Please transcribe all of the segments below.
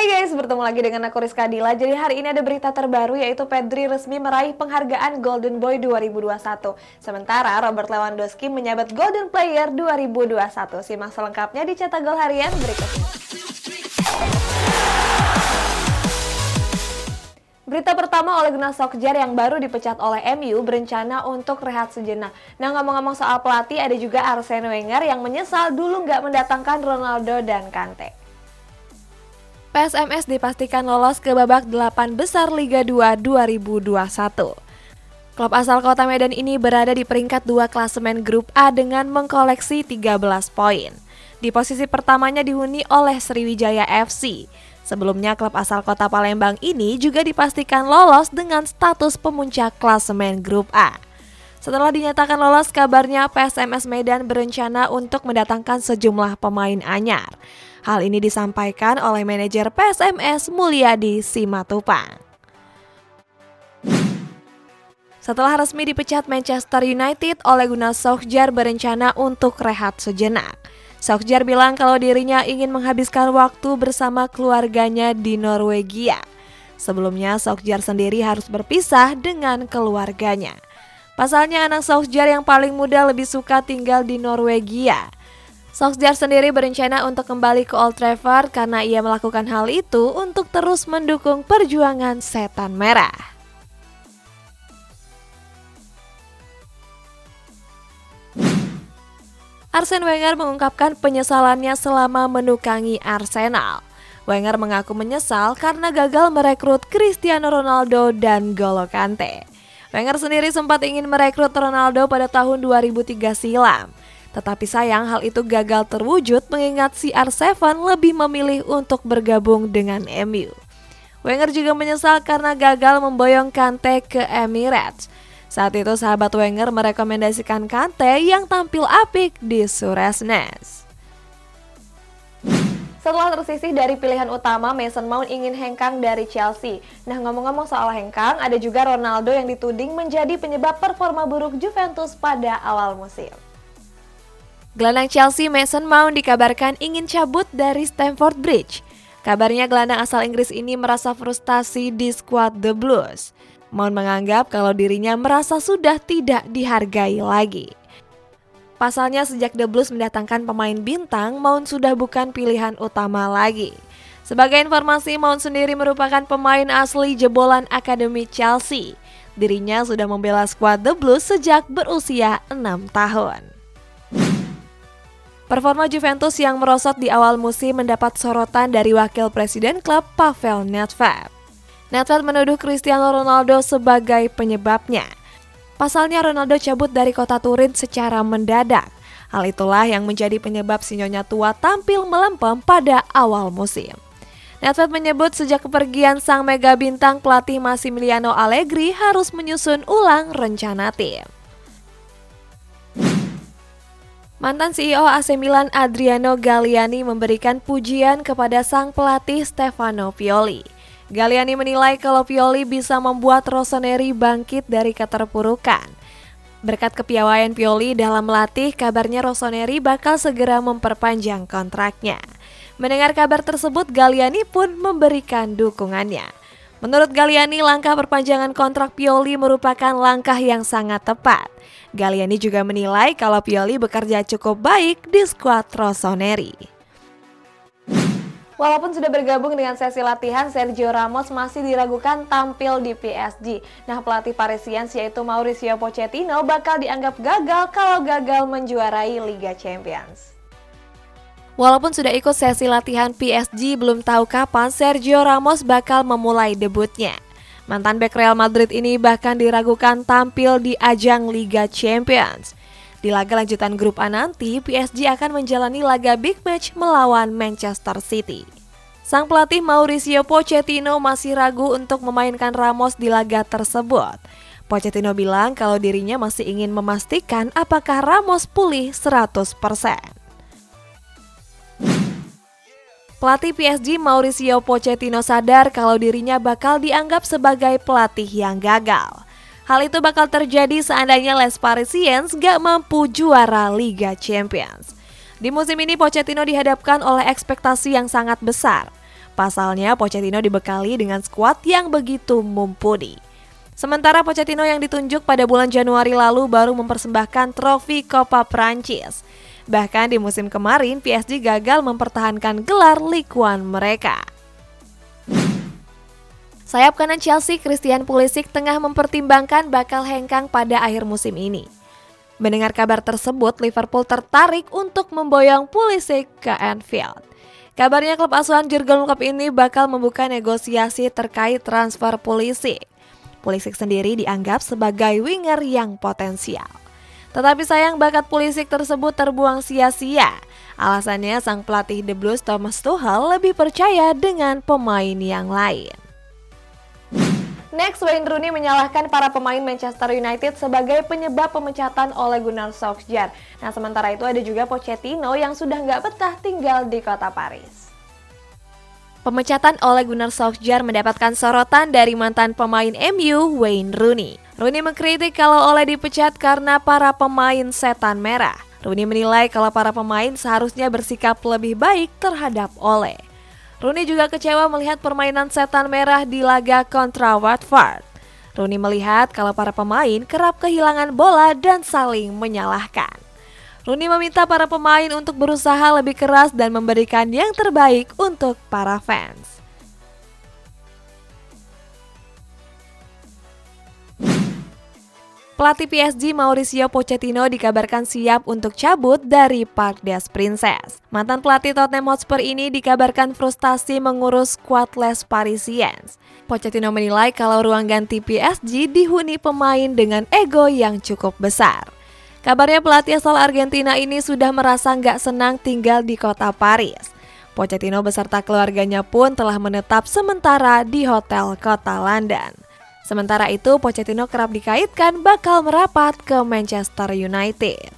Guys, bertemu lagi dengan aku Rizka Dila. Jadi hari ini ada berita terbaru yaitu Pedri resmi meraih penghargaan Golden Boy 2021. Sementara Robert Lewandowski menyabet Golden Player 2021. Simak selengkapnya di Cetak Gol Harian berikut ini. Berita pertama, Ole Gunnar Solskjaer yang baru dipecat oleh MU berencana untuk rehat sejenak. Nah, ngomong-ngomong soal pelatih, ada juga Arsene Wenger yang menyesal dulu nggak mendatangkan Ronaldo dan Kante. PSMS dipastikan lolos ke babak 8 besar Liga 2 2021. Klub asal Kota Medan ini berada di peringkat 2 klasemen grup A dengan mengkoleksi 13 poin. Di posisi pertamanya dihuni oleh Sriwijaya FC. Sebelumnya klub asal Kota Palembang ini juga dipastikan lolos dengan status pemuncak klasemen grup A. Setelah dinyatakan lolos, kabarnya PSMS Medan berencana untuk mendatangkan sejumlah pemain anyar. Hal ini disampaikan oleh manajer PSMS Mulyadi Simatupang. Setelah resmi dipecat Manchester United, Ole Gunnar Solskjaer berencana untuk rehat sejenak. Solskjaer bilang kalau dirinya ingin menghabiskan waktu bersama keluarganya di Norwegia. Sebelumnya, Solskjaer sendiri harus berpisah dengan keluarganya. Pasalnya, anak Solskjaer yang paling muda lebih suka tinggal di Norwegia. Solskjaer sendiri berencana untuk kembali ke Old Trafford karena ia melakukan hal itu untuk terus mendukung perjuangan Setan Merah. Arsene Wenger mengungkapkan penyesalannya selama menukangi Arsenal. Wenger mengaku menyesal karena gagal merekrut Cristiano Ronaldo dan N'Golo Kante. Wenger sendiri sempat ingin merekrut Ronaldo pada tahun 2003 silam. Tetapi sayang hal itu gagal terwujud mengingat CR7 lebih memilih untuk bergabung dengan MU. Wenger juga menyesal karena gagal memboyong Kante ke Emirates. Saat itu sahabat Wenger merekomendasikan Kante yang tampil apik di Suresnes. Setelah tersisih dari pilihan utama, Mason Mount ingin hengkang dari Chelsea. Nah, ngomong-ngomong soal hengkang, ada juga Ronaldo yang dituding menjadi penyebab performa buruk Juventus pada awal musim. Gelandang Chelsea Mason Mount dikabarkan ingin cabut dari Stamford Bridge. Kabarnya gelandang asal Inggris ini merasa frustasi di skuad The Blues. Mount menganggap kalau dirinya merasa sudah tidak dihargai lagi. Pasalnya sejak The Blues mendatangkan pemain bintang, Mount sudah bukan pilihan utama lagi. Sebagai informasi, Mount sendiri merupakan pemain asli jebolan Akademi Chelsea. Dirinya sudah membela skuad The Blues sejak berusia 6 tahun. Performa Juventus yang merosot di awal musim mendapat sorotan dari wakil presiden klub Pavel Nedved. Nedved menuduh Cristiano Ronaldo sebagai penyebabnya. Pasalnya Ronaldo cabut dari kota Turin secara mendadak. Hal itulah yang menjadi penyebab si nyonya tua tampil melempem pada awal musim. Nedved menyebut sejak kepergian sang mega bintang, pelatih Massimiliano Allegri harus menyusun ulang rencana tim. Mantan CEO AC Milan Adriano Galliani memberikan pujian kepada sang pelatih Stefano Pioli. Galliani menilai kalau Pioli bisa membuat Rossoneri bangkit dari keterpurukan. Berkat kepiawaian Pioli dalam melatih, kabarnya Rossoneri bakal segera memperpanjang kontraknya. Mendengar kabar tersebut, Galliani pun memberikan dukungannya. Menurut Galliani, langkah perpanjangan kontrak Pioli merupakan langkah yang sangat tepat. Galliani juga menilai kalau Pioli bekerja cukup baik di skuad Rossoneri. Walaupun sudah bergabung dengan sesi latihan, Sergio Ramos masih diragukan tampil di PSG. Nah, pelatih Parisians yaitu Mauricio Pochettino bakal dianggap gagal kalau gagal menjuarai Liga Champions. Walaupun sudah ikut sesi latihan PSG, belum tahu kapan Sergio Ramos bakal memulai debutnya. Mantan bek Real Madrid ini bahkan diragukan tampil di ajang Liga Champions. Di laga lanjutan grup A nanti, PSG akan menjalani laga big match melawan Manchester City. Sang pelatih Mauricio Pochettino masih ragu untuk memainkan Ramos di laga tersebut. Pochettino bilang kalau dirinya masih ingin memastikan apakah Ramos pulih 100%. Pelatih PSG Mauricio Pochettino sadar kalau dirinya bakal dianggap sebagai pelatih yang gagal. Hal itu bakal terjadi seandainya Les Parisiens gak mampu juara Liga Champions. Di musim ini Pochettino dihadapkan oleh ekspektasi yang sangat besar. Pasalnya, Pochettino dibekali dengan skuad yang begitu mumpuni. Sementara Pochettino yang ditunjuk pada bulan Januari lalu baru mempersembahkan trofi Copa Prancis. Bahkan di musim kemarin, PSG gagal mempertahankan gelar Ligue 1 mereka. Sayap kanan Chelsea, Christian Pulisic tengah mempertimbangkan bakal hengkang pada akhir musim ini. Mendengar kabar tersebut, Liverpool tertarik untuk memboyong Pulisic ke Anfield. Kabarnya klub asuhan Jurgen Klopp ini bakal membuka negosiasi terkait transfer Pulisic. Pulisic sendiri dianggap sebagai winger yang potensial. Tetapi sayang bakat Pulisic tersebut terbuang sia-sia. Alasannya sang pelatih The Blues Thomas Tuchel lebih percaya dengan pemain yang lain. Next, Wayne Rooney menyalahkan para pemain Manchester United sebagai penyebab pemecatan Ole Gunnar Solskjaer. Nah, sementara itu ada juga Pochettino yang sudah nggak betah tinggal di kota Paris. Pemecatan Ole Gunnar Solskjaer mendapatkan sorotan dari mantan pemain MU, Wayne Rooney. Rooney mengkritik kalau Ole dipecat karena para pemain setan merah. Rooney menilai kalau para pemain seharusnya bersikap lebih baik terhadap Ole. Rooney juga kecewa melihat permainan setan merah di laga kontra Watford. Rooney melihat kalau para pemain kerap kehilangan bola dan saling menyalahkan. Rooney meminta para pemain untuk berusaha lebih keras dan memberikan yang terbaik untuk para fans. Pelatih PSG Mauricio Pochettino dikabarkan siap untuk cabut dari Parc des Princes. Mantan pelatih Tottenham Hotspur ini dikabarkan frustasi mengurus skuad Les Parisiens. Pochettino menilai kalau ruang ganti PSG dihuni pemain dengan ego yang cukup besar. Kabarnya pelatih asal Argentina ini sudah merasa nggak senang tinggal di kota Paris. Pochettino beserta keluarganya pun telah menetap sementara di hotel kota London. Sementara itu, Pochettino kerap dikaitkan bakal merapat ke Manchester United.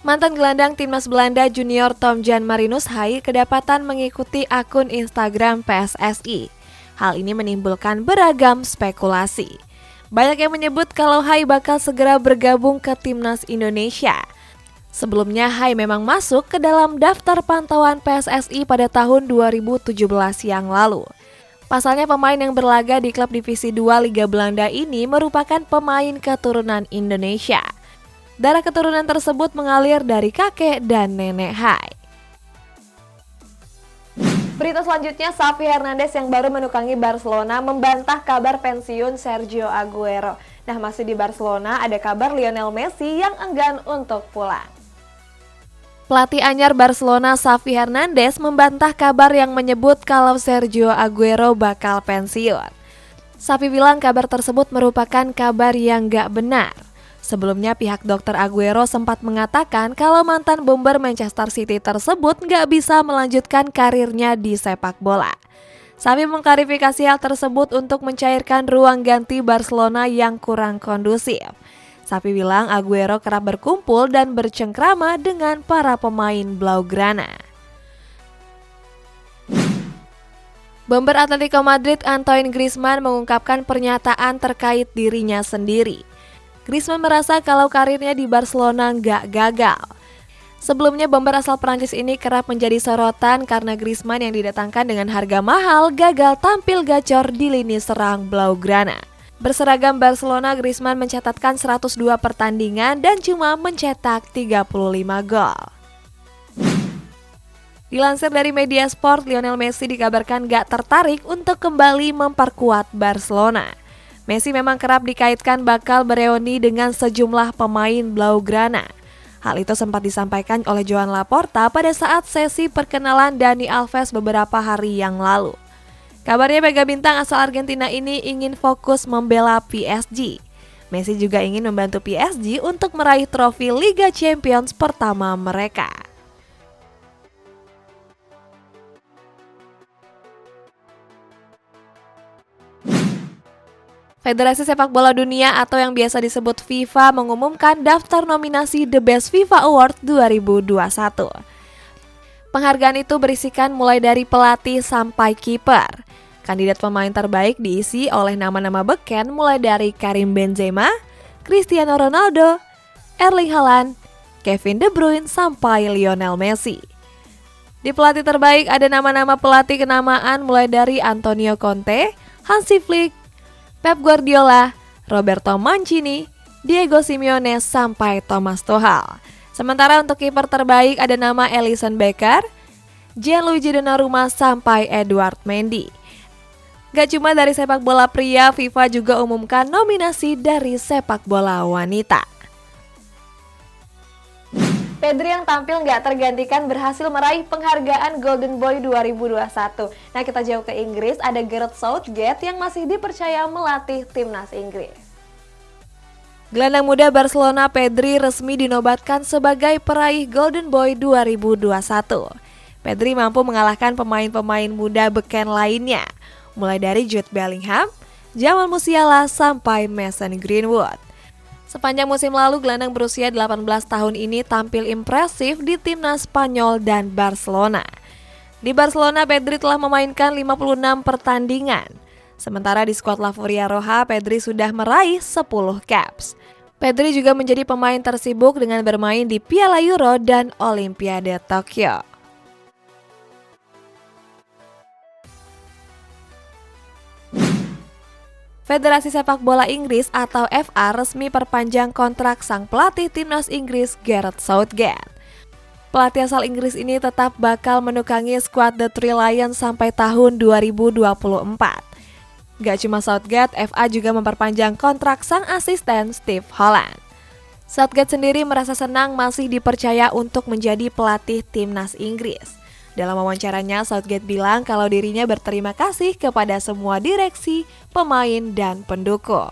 Mantan gelandang timnas Belanda junior Tom Jan Marinus Hai kedapatan mengikuti akun Instagram PSSI. Hal ini menimbulkan beragam spekulasi. Banyak yang menyebut kalau Hai bakal segera bergabung ke timnas Indonesia. Sebelumnya Hai memang masuk ke dalam daftar pantauan PSSI pada tahun 2017 yang lalu. Pasalnya pemain yang berlaga di klub divisi 2 Liga Belanda ini merupakan pemain keturunan Indonesia. Darah keturunan tersebut mengalir dari kakek dan nenek Hai. Berita selanjutnya, Xavi Hernandez yang baru menukangi Barcelona membantah kabar pensiun Sergio Aguero. Nah, masih di Barcelona ada kabar Lionel Messi yang enggan untuk pulang. Pelatih anyar Barcelona Xavi Hernandez membantah kabar yang menyebut kalau Sergio Aguero bakal pensiun. Xavi bilang kabar tersebut merupakan kabar yang gak benar. Sebelumnya pihak dokter Aguero sempat mengatakan kalau mantan bomber Manchester City tersebut gak bisa melanjutkan karirnya di sepak bola. Xavi mengklarifikasi hal tersebut untuk mencairkan ruang ganti Barcelona yang kurang kondusif. Xavi bilang Aguero kerap berkumpul dan bercengkrama dengan para pemain Blaugrana. Bomber Atletico Madrid Antoine Griezmann mengungkapkan pernyataan terkait dirinya sendiri. Griezmann merasa kalau karirnya di Barcelona nggak gagal. Sebelumnya bomber asal Prancis ini kerap menjadi sorotan karena Griezmann yang didatangkan dengan harga mahal gagal tampil gacor di lini serang Blaugrana. Berseragam Barcelona, Griezmann mencatatkan 102 pertandingan dan cuma mencetak 35 gol. Dilansir dari media sport, Lionel Messi dikabarkan gak tertarik untuk kembali memperkuat Barcelona. Messi memang kerap dikaitkan bakal bereuni dengan sejumlah pemain Blaugrana. Hal itu sempat disampaikan oleh Joan Laporta pada saat sesi perkenalan Dani Alves beberapa hari yang lalu. Kabarnya mega bintang asal Argentina ini ingin fokus membela PSG. Messi juga ingin membantu PSG untuk meraih trofi Liga Champions pertama mereka. Federasi Sepak Bola Dunia atau yang biasa disebut FIFA mengumumkan daftar nominasi The Best FIFA Award 2021. Penghargaan itu berisikan mulai dari pelatih sampai kiper. Kandidat pemain terbaik diisi oleh nama-nama beken mulai dari Karim Benzema, Cristiano Ronaldo, Erling Haaland, Kevin De Bruyne, sampai Lionel Messi. Di pelatih terbaik ada nama-nama pelatih kenamaan mulai dari Antonio Conte, Hansi Flick, Pep Guardiola, Roberto Mancini, Diego Simeone sampai Thomas Tuchel. Sementara untuk kiper terbaik ada nama Alisson Becker, Gianluigi Donnarumma sampai Edouard Mendy. Gak cuma dari sepak bola pria, FIFA juga umumkan nominasi dari sepak bola wanita. Pedri yang tampil nggak tergantikan berhasil meraih penghargaan Golden Boy 2021. Nah, kita jauh ke Inggris, ada Gareth Southgate yang masih dipercaya melatih timnas Inggris. Gelandang muda Barcelona Pedri resmi dinobatkan sebagai peraih Golden Boy 2021. Pedri mampu mengalahkan pemain-pemain muda beken lainnya, mulai dari Jude Bellingham, Jamal Musiala sampai Mason Greenwood. Sepanjang musim lalu, gelandang berusia 18 tahun ini tampil impresif di timnas Spanyol dan Barcelona. Di Barcelona, Pedri telah memainkan 56 pertandingan. Sementara di skuad La Furia Roja, Pedri sudah meraih 10 caps. Pedri juga menjadi pemain tersibuk dengan bermain di Piala Euro dan Olimpiade Tokyo. Federasi Sepak Bola Inggris atau FA resmi perpanjang kontrak sang pelatih timnas Inggris Gareth Southgate. Pelatih asal Inggris ini tetap bakal menukangi skuad The Three Lions sampai tahun 2024. Gak cuma Southgate, FA juga memperpanjang kontrak sang asisten Steve Holland. Southgate sendiri merasa senang masih dipercaya untuk menjadi pelatih timnas Inggris. Dalam wawancaranya, Southgate bilang kalau dirinya berterima kasih kepada semua direksi, pemain, dan pendukung.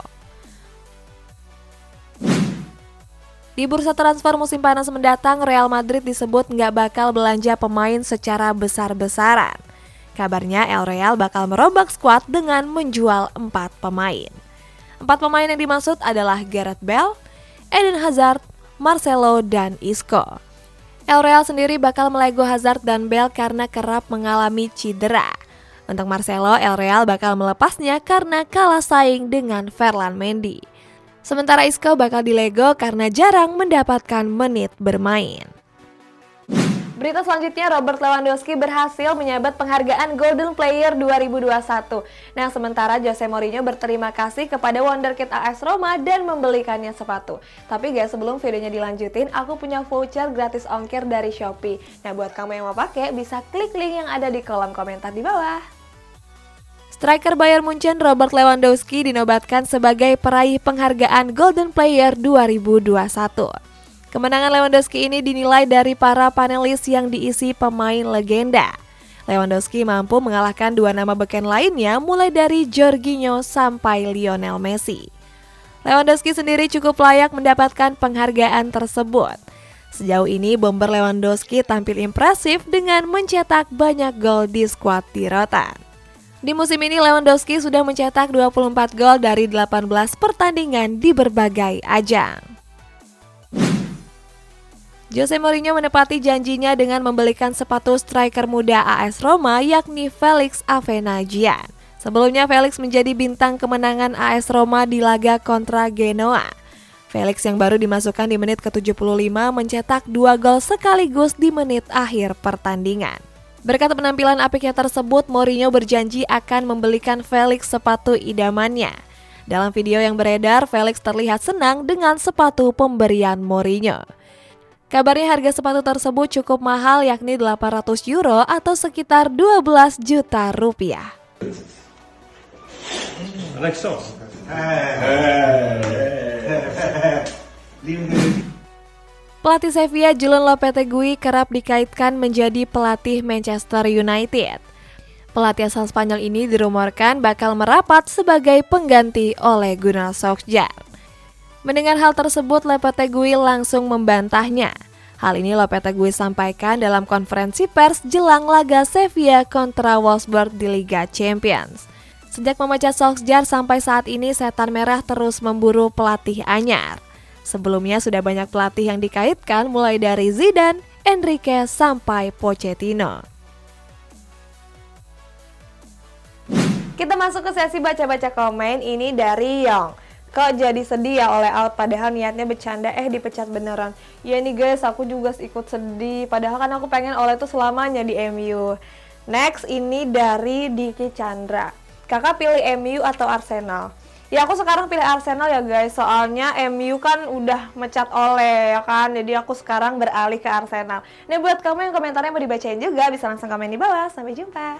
Di bursa transfer musim panas mendatang, Real Madrid disebut nggak bakal belanja pemain secara besar-besaran. Kabarnya El Real bakal merombak skuad dengan menjual 4 pemain. 4 pemain yang dimaksud adalah Gareth Bale, Eden Hazard, Marcelo, dan Isco. El Real sendiri bakal melego Hazard dan Bale karena kerap mengalami cedera. Untuk Marcelo, El Real bakal melepasnya karena kalah saing dengan Ferland Mendy. Sementara Isco bakal dilego karena jarang mendapatkan menit bermain. Berita selanjutnya, Robert Lewandowski berhasil menyabet penghargaan Golden Player 2021. Nah, sementara Jose Mourinho berterima kasih kepada Wonderkid AS Roma dan membelikannya sepatu. Tapi guys, sebelum videonya dilanjutin, aku punya voucher gratis ongkir dari Shopee. Nah, buat kamu yang mau pakai, bisa klik link yang ada di kolom komentar di bawah. Striker Bayern Munchen Robert Lewandowski dinobatkan sebagai peraih penghargaan Golden Player 2021. Kemenangan Lewandowski ini dinilai dari para panelis yang diisi pemain legenda. Lewandowski mampu mengalahkan 2 nama beken lainnya mulai dari Jorginho sampai Lionel Messi. Lewandowski sendiri cukup layak mendapatkan penghargaan tersebut. Sejauh ini bomber Lewandowski tampil impresif dengan mencetak banyak gol di skuad Tirotan. Di musim ini Lewandowski sudah mencetak 24 gol dari 18 pertandingan di berbagai ajang. Jose Mourinho menepati janjinya dengan membelikan sepatu striker muda AS Roma yakni Felix Avenagian. Sebelumnya Felix menjadi bintang kemenangan AS Roma di laga kontra Genoa. Felix yang baru dimasukkan di menit ke-75 mencetak 2 gol sekaligus di menit akhir pertandingan. Berkat penampilan apiknya tersebut, Mourinho berjanji akan membelikan Felix sepatu idamannya. Dalam video yang beredar, Felix terlihat senang dengan sepatu pemberian Mourinho. Kabarnya harga sepatu tersebut cukup mahal yakni 800 euro atau sekitar 12 juta rupiah. Pelatih Sevilla Julen Lopetegui kerap dikaitkan menjadi pelatih Manchester United. Pelatih asal Spanyol ini dirumorkan bakal merapat sebagai pengganti Ole Gunnar Solskjaer. Mendengar hal tersebut, Lopetegui langsung membantahnya. Hal ini Lopetegui sampaikan dalam konferensi pers jelang laga Sevilla kontra Wolfsburg di Liga Champions. Sejak memecat Solskjaer sampai saat ini, Setan Merah terus memburu pelatih anyar. Sebelumnya sudah banyak pelatih yang dikaitkan mulai dari Zidane, Enrique, sampai Pochettino. Kita masuk ke sesi baca-baca komen, ini dari Yong. Kok jadi sedih ya oleh out, padahal niatnya bercanda, dipecat beneran. Ya nih guys, aku juga ikut sedih, padahal kan aku pengen Oleh itu selamanya di MU. Next, ini dari Diki Chandra. Kakak pilih MU atau Arsenal? Ya aku sekarang pilih Arsenal ya guys, soalnya MU kan udah mecat Oleh ya kan, jadi aku sekarang beralih ke Arsenal. Nah buat kamu yang komentarnya mau dibacain juga, bisa langsung komen di bawah. Sampai jumpa.